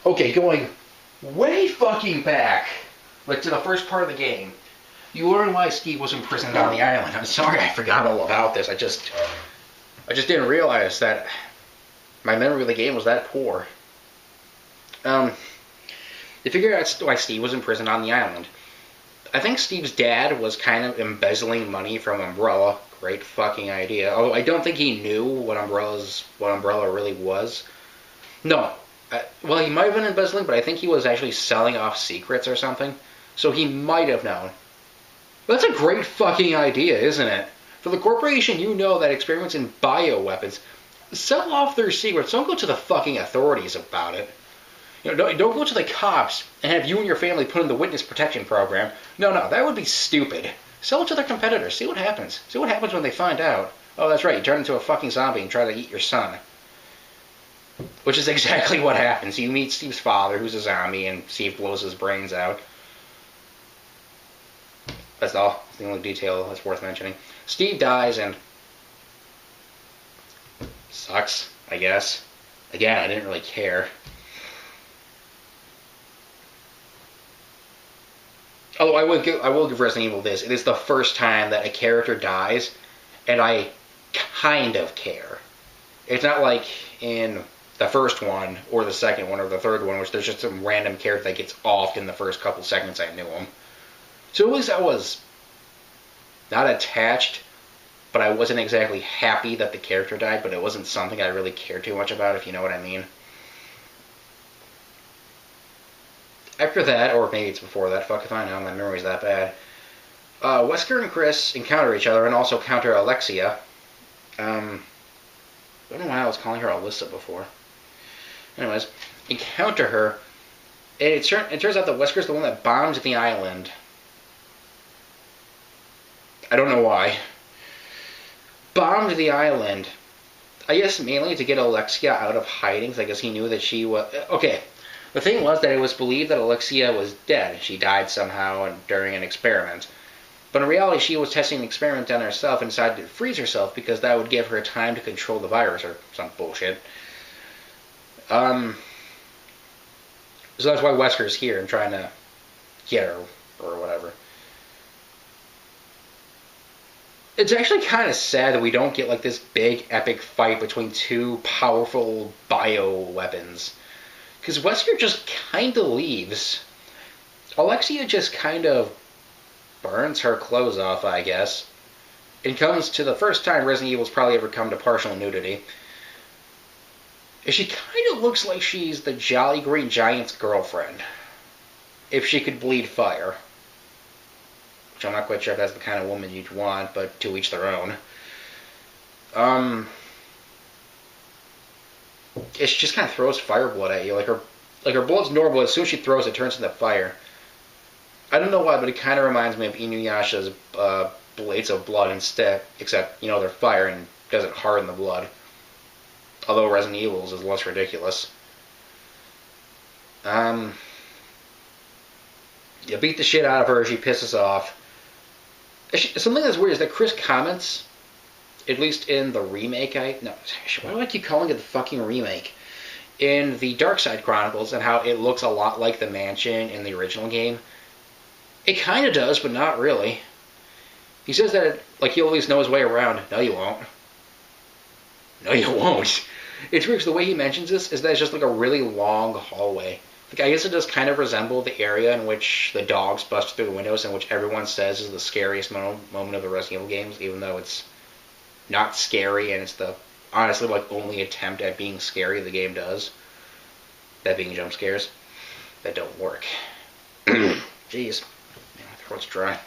Okay, going way fucking back, like to the first part of the game, you learn why Steve was imprisoned on the island. I'm sorry I forgot all about this. I just didn't realize that my memory of the game was that poor. You figure out why Steve was imprisoned on the island. I think Steve's dad was kind of embezzling money from Umbrella. Great fucking idea. Although I don't think he knew what Umbrella really was. No. Well, he might have been embezzling, but I think he was actually selling off secrets or something. So he might have known. That's a great fucking idea, isn't it? For the corporation you know that experiments in bioweapons, sell off their secrets. Don't go to the fucking authorities about it. You know, don't go to the cops and have you and your family put in the witness protection program. No, that would be stupid. Sell it to their competitors. See what happens. See what happens when they find out. Oh, that's right, you turn into a fucking zombie and try to eat your son. Which is exactly what happens. You meet Steve's father, who's a zombie, and Steve blows his brains out. That's all. That's the only detail that's worth mentioning. Steve dies and... sucks, I guess. Again, I didn't really care. Although I will give Resident Evil this. It is the first time that a character dies, and I kind of care. It's not like in the first one, or the second one, or the third one, which there's just some random character that gets offed in the first couple seconds I knew him. So at least I was not attached, but I wasn't exactly happy that the character died, but it wasn't something I really cared too much about, if you know what I mean. After that, or maybe it's before that, fuck if I know, my memory's that bad, Wesker and Chris encounter each other and also counter Alexia. I don't know why I was calling her Alyssa before. Anyways, encounter her, and it turns out that Wesker's the one that bombs the island. I don't know why. Bombed the island. I guess mainly to get Alexia out of hiding, because I guess he knew that she was... Okay, the thing was that it was believed that Alexia was dead. She died somehow during an experiment. But in reality, she was testing an experiment on herself and decided to freeze herself because that would give her time to control the virus or some bullshit. So that's why Wesker's here and trying to get her or whatever. It's actually kind of sad that we don't get like this big epic fight between two powerful bioweapons. Because Wesker just kind of leaves. Alexia just kind of burns her clothes off, I guess. It comes to the first time Resident Evil's probably ever come to partial nudity. She kind of looks like she's the Jolly Green Giant's girlfriend. If she could bleed fire. Which I'm not quite sure if that's the kind of woman you'd want, but to each their own. She just kind of throws fire blood at you. Like her blood's normal, as soon as she throws it, turns into fire. I don't know why, but it kind of reminds me of Inuyasha's Blades of Blood instead, except, you know, they're fire and doesn't harden the blood. Although Resident Evil's is less ridiculous. You beat the shit out of her, she pisses off. Something that's weird is that Chris comments, at least in the remake, why do I keep calling it the fucking remake? In the Dark Side Chronicles, and how it looks a lot like the mansion in the original game. It kind of does, but not really. He says that, like, he'll at least know his way around. No, you won't. No, you won't. It's weird because the way he mentions this is that it's just like a really long hallway. Like, I guess it does kind of resemble the area in which the dogs bust through the windows and which everyone says is the scariest moment of the Resident Evil games, even though it's not scary and it's the, honestly, like, only attempt at being scary the game does. That being jump scares. That don't work. Jeez. Man, my throat's dry.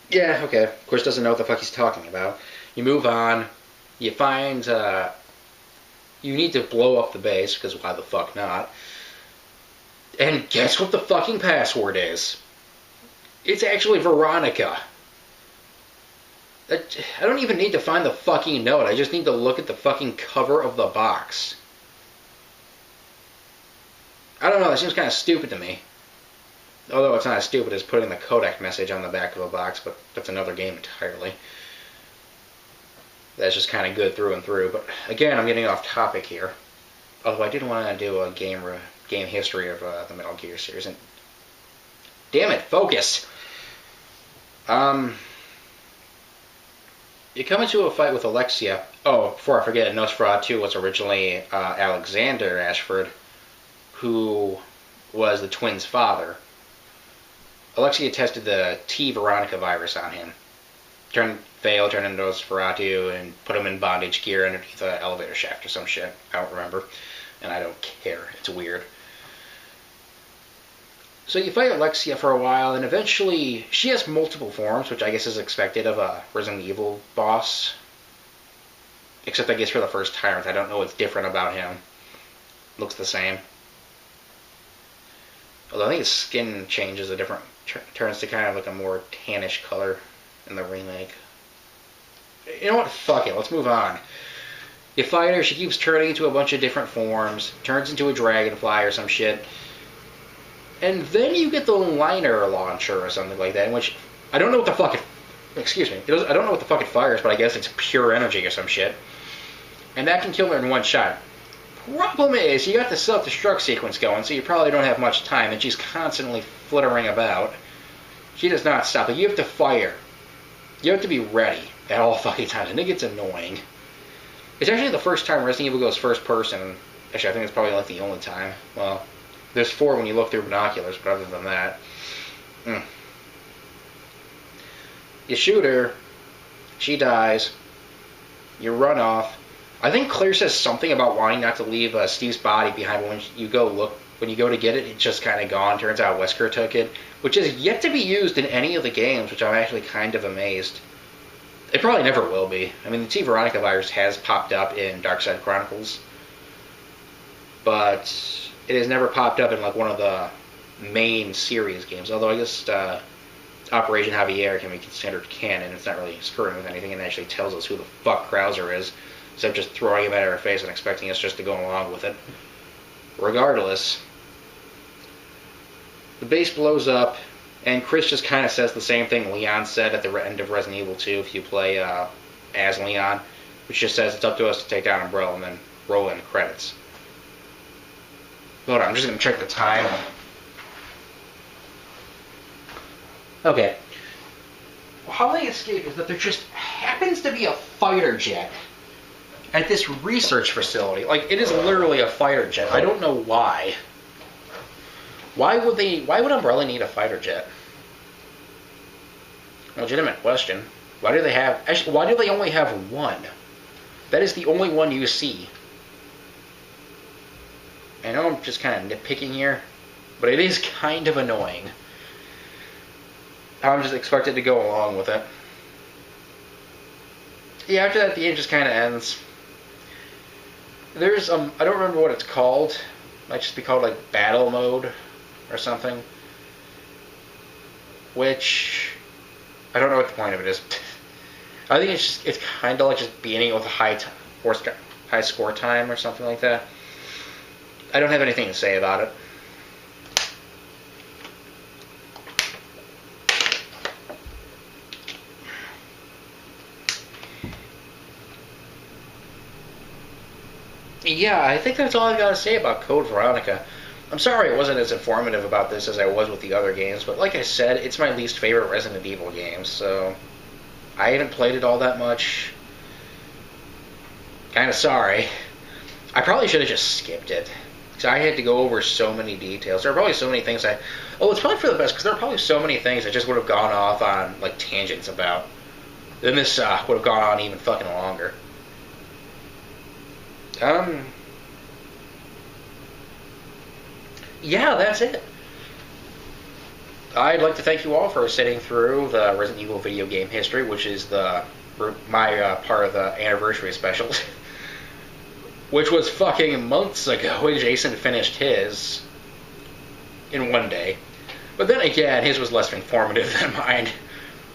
Yeah, okay. Of course, doesn't know what the fuck he's talking about. You move on. You find, you need to blow up the base, because why the fuck not? And guess what the fucking password is? It's actually Veronica. I don't even need to find the fucking note. I just need to look at the fucking cover of the box. I don't know, that seems kind of stupid to me. Although it's not as stupid as putting the codec message on the back of a box, but that's another game entirely. That's just kind of good through and through. But again, I'm getting off topic here. Although I did want to do a game history of the Metal Gear series. And damn it, focus! You come into a fight with Alexia. Oh, before I forget, Nosferatu was originally Alexander Ashford, who was the twins' father. Alexia tested the T. Veronica virus on him. Turned into Nosferatu, and put him in bondage gear underneath an elevator shaft or some shit. I don't remember. And I don't care. It's weird. So you fight Alexia for a while, and eventually she has multiple forms, which I guess is expected of a Resident Evil boss. Except I guess for the first Tyrant, I don't know what's different about him. Looks the same. Although I think his skin changes a different, turns to kind of like a more tannish color in the remake. You know what? Fuck it. Let's move on. You fight her, she keeps turning into a bunch of different forms, turns into a dragonfly or some shit. And then you get the liner launcher or something like that, in which I don't know what the fuck it... Excuse me. I don't know what the fuck it fires, but I guess it's pure energy or some shit. And that can kill her in one shot. Problem is, you got the self-destruct sequence going, so you probably don't have much time, and she's constantly flittering about. She does not stop. Like, you have to fire. You have to be ready at all fucking times, and it gets annoying. It's actually the first time Resident Evil goes first person. Actually, I think it's probably like the only time. Well, there's 4 when you look through binoculars, but other than that... You shoot her, she dies, you run off. I think Claire says something about wanting not to leave Steve's body behind, but when you go to get it, it's just kind of gone. Turns out Wesker took it, which is yet to be used in any of the games, which I'm actually kind of amazed. It probably never will be. I mean, the T. Veronica virus has popped up in Darkside Chronicles, but it has never popped up in like one of the main series games, although I guess Operation Javier can be considered canon. It's not really screwing with anything, and it actually tells us who the fuck Krauser is, instead of just throwing him at our face and expecting us just to go along with it. Regardless, the base blows up, and Chris just kind of says the same thing Leon said at the end of Resident Evil 2 if you play as Leon, which just says it's up to us to take down Umbrella, and then roll in the credits. Hold on, I'm just going to check the time. Okay. Well, how they escape is that there just happens to be a fighter jet at this research facility. Like, it is literally a fighter jet. I don't know why. Why would Umbrella need a fighter jet? Legitimate question. Why do they only have one? That is the only one you see. I know I'm just kind of nitpicking here, but it is kind of annoying. I'm just expected to go along with it. Yeah, after that, the game just kind of ends. There's, I don't remember what it's called. It might just be called, like, Battle Mode or something. Which, I don't know what the point of it is. I think it's kind of like just beating it with a high score time or something like that. I don't have anything to say about it. Yeah, I think that's all I've got to say about Code Veronica. I'm sorry it wasn't as informative about this as I was with the other games, but like I said, it's my least favorite Resident Evil game, so I haven't played it all that much. Kind of sorry. I probably should have just skipped it, because I had to go over so many details. There are probably so many things it's probably for the best, because there are probably so many things I just would have gone off on, like, tangents about. Then this would have gone on even fucking longer. Yeah, that's it. I'd like to thank you all for sitting through the Resident Evil video game history, which is my part of the anniversary special, which was fucking months ago when Jason finished his in one day. But then again, his was less informative than mine.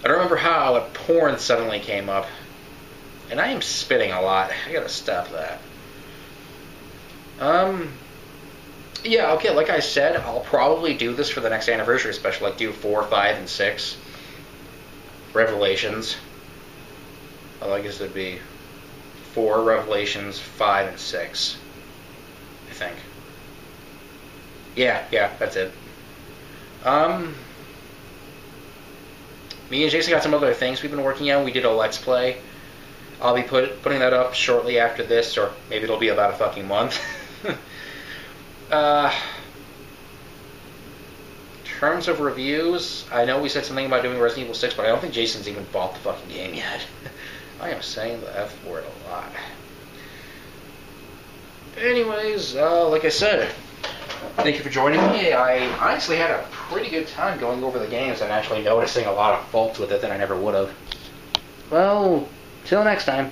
I don't remember how porn suddenly came up. And I am spitting a lot. I gotta stop that. Yeah, okay, like I said, I'll probably do this for the next anniversary special, like do 4, 5, and 6 Revelations. Well, I guess it'd be 4 Revelations, 5, and 6. I think. Yeah, that's it. Me and Jason got some other things we've been working on. We did a Let's Play. I'll be putting that up shortly after this, or maybe it'll be about a fucking month. In terms of reviews, I know we said something about doing Resident Evil 6, but I don't think Jason's even bought the fucking game yet. I am saying the F word a lot. Anyways, like I said, thank you for joining me. I honestly had a pretty good time going over the games and actually noticing a lot of faults with it that I never would have. Well, till next time.